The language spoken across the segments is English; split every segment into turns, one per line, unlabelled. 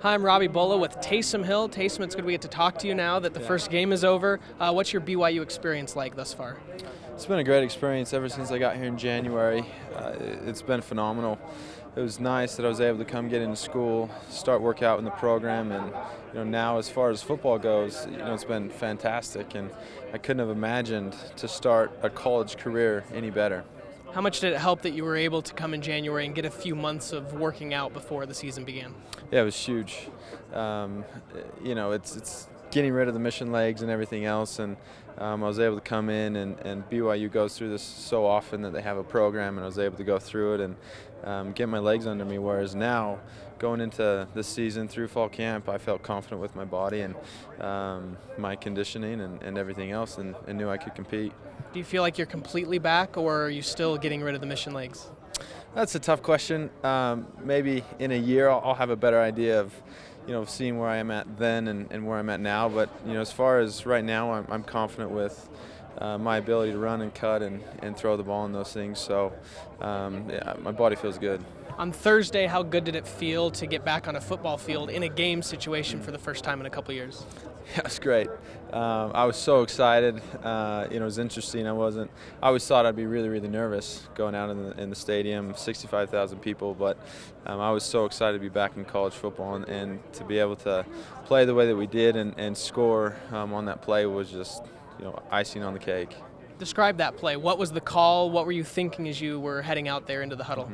Hi, I'm Robbie Bullough with Taysom Hill. Taysom, it's good we get to talk to you now that the first game is over. What's your BYU experience like thus far?
It's been a great experience ever since I got here in January. It's been phenomenal. It was nice that I was able to come get into school, start work out in the program, and now as far as football goes, it's been fantastic, and I couldn't have imagined to start a college career any better.
How much did it help that you were able to come in January and get a few months of working out before the season began?
Yeah, it was huge. It's getting rid of the mission legs and everything else, and I was able to come in, and BYU goes through this so often that they have a program, and I was able to go through it and get my legs under me, whereas now, going into this season through fall camp, I felt confident with my body and my conditioning and everything else, and knew I could compete.
Do you feel like you're completely back, or are you still getting rid of the mission legs?
That's a tough question. Maybe in a year I'll have a better idea of seeing where I am at then and where I'm at now. But as far as right now, I'm confident with my ability to run and cut and throw the ball and those things. So my body feels good.
On Thursday, how good did it feel to get back on a football field in a game situation for the first time in a couple years?
Yeah, it was great. I was so excited. It was interesting. I always thought I'd be really, really nervous going out in the stadium, 65,000 people. But I was so excited to be back in college football and to be able to play the way that we did and score on that play was just icing on the cake.
Describe that play. What was the call? What were you thinking as you were heading out there into the huddle?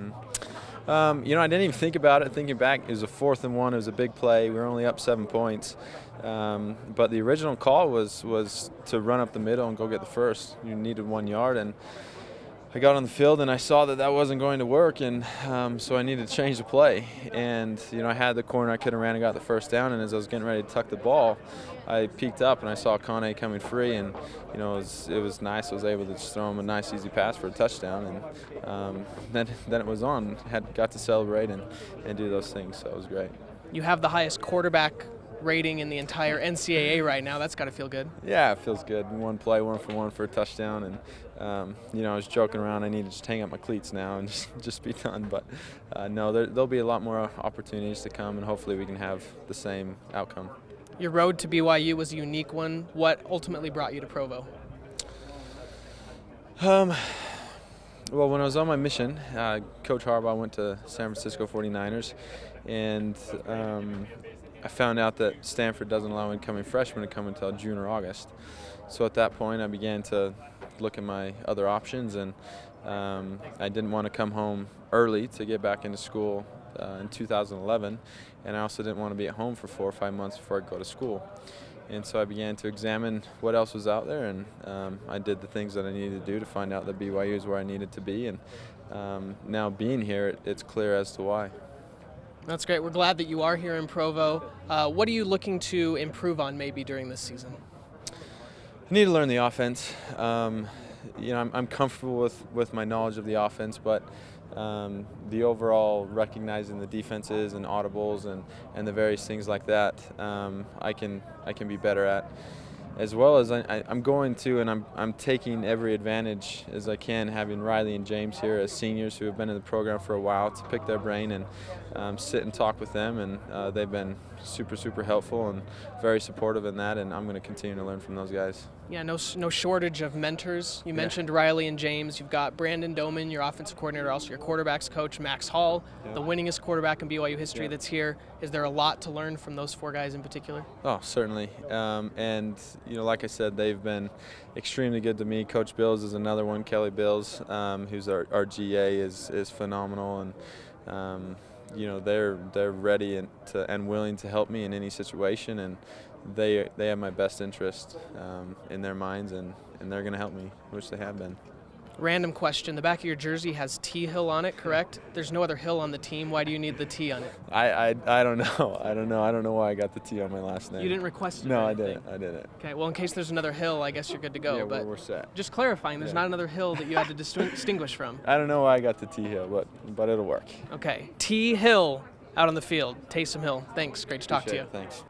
I didn't even think about it. Thinking back, it was a 4th and 1. It was a big play. We were only up 7 points. But the original call was to run up the middle and go get the first. You needed 1 yard, and I got on the field and I saw that wasn't going to work, and so I needed to change the play. And I had the corner. I could have ran and got the first down. And as I was getting ready to tuck the ball, I peeked up and I saw Kane coming free, and it was nice. I was able to just throw him a nice easy pass for a touchdown, and then it was on. Got to celebrate and do those things, so it was great.
You have the highest quarterback rating in the entire NCAA right now. That's got to feel good.
Yeah, it feels good. One play, 1 for 1 for a touchdown, and I was joking around. I need to just hang up my cleats now and just be done. But no, there'll be a lot more opportunities to come, and hopefully we can have the same outcome.
Your road to BYU was a unique one. What ultimately brought you to Provo?
Well, when I was on my mission, Coach Harbaugh went to San Francisco 49ers, and I found out that Stanford doesn't allow incoming freshmen to come until June or August. So at that point, I began to look at my other options, and I didn't want to come home early to get back into school in 2011, and I also didn't want to be at home for 4 or 5 months before I go to school. And so I began to examine what else was out there, and I did the things that I needed to do to find out that BYU is where I needed to be, and now being here, it's clear as to why.
That's great. We're glad that you are here in Provo. What are you looking to improve on maybe during this season?
I need to learn the offense. I'm comfortable with my knowledge of the offense, but the overall recognizing the defenses and audibles and the various things like that, I can be better at. As well as I'm going to, and I'm taking every advantage as I can, having Riley and James here as seniors who have been in the program for a while, to pick their brain and sit and talk with them, and they've been super, super helpful and very supportive in that, and I'm going to continue to learn from those guys.
Yeah, no shortage of mentors. You mentioned Riley and James. You've got Brandon Doman, your offensive coordinator, also your quarterbacks coach, Max Hall, the winningest quarterback in BYU history that's here. Is there a lot to learn from those 4 guys in particular? Oh,
certainly. And like I said, they've been extremely good to me. Coach Bills is another one. Kelly Bills, who's our GA, is phenomenal, and they're ready and willing to help me in any situation, and they have my best interest in their minds, and they're going to help me, which they have been.
Random question. The back of your jersey has T Hill on it, correct? There's no other Hill on the team. Why do you need the T on it?
I don't know. I don't know why I got the T on my last name.
You didn't request it?
No, I didn't. Okay,
well, in case there's another Hill, I guess you're good to go.
Yeah,
but
we're set.
Just clarifying, there's not another Hill that you had to distinguish from.
I don't know why I got the T Hill, but it'll work.
Okay. T Hill out on the field. Taysom Hill. Thanks. Great to talk to you.
Thanks.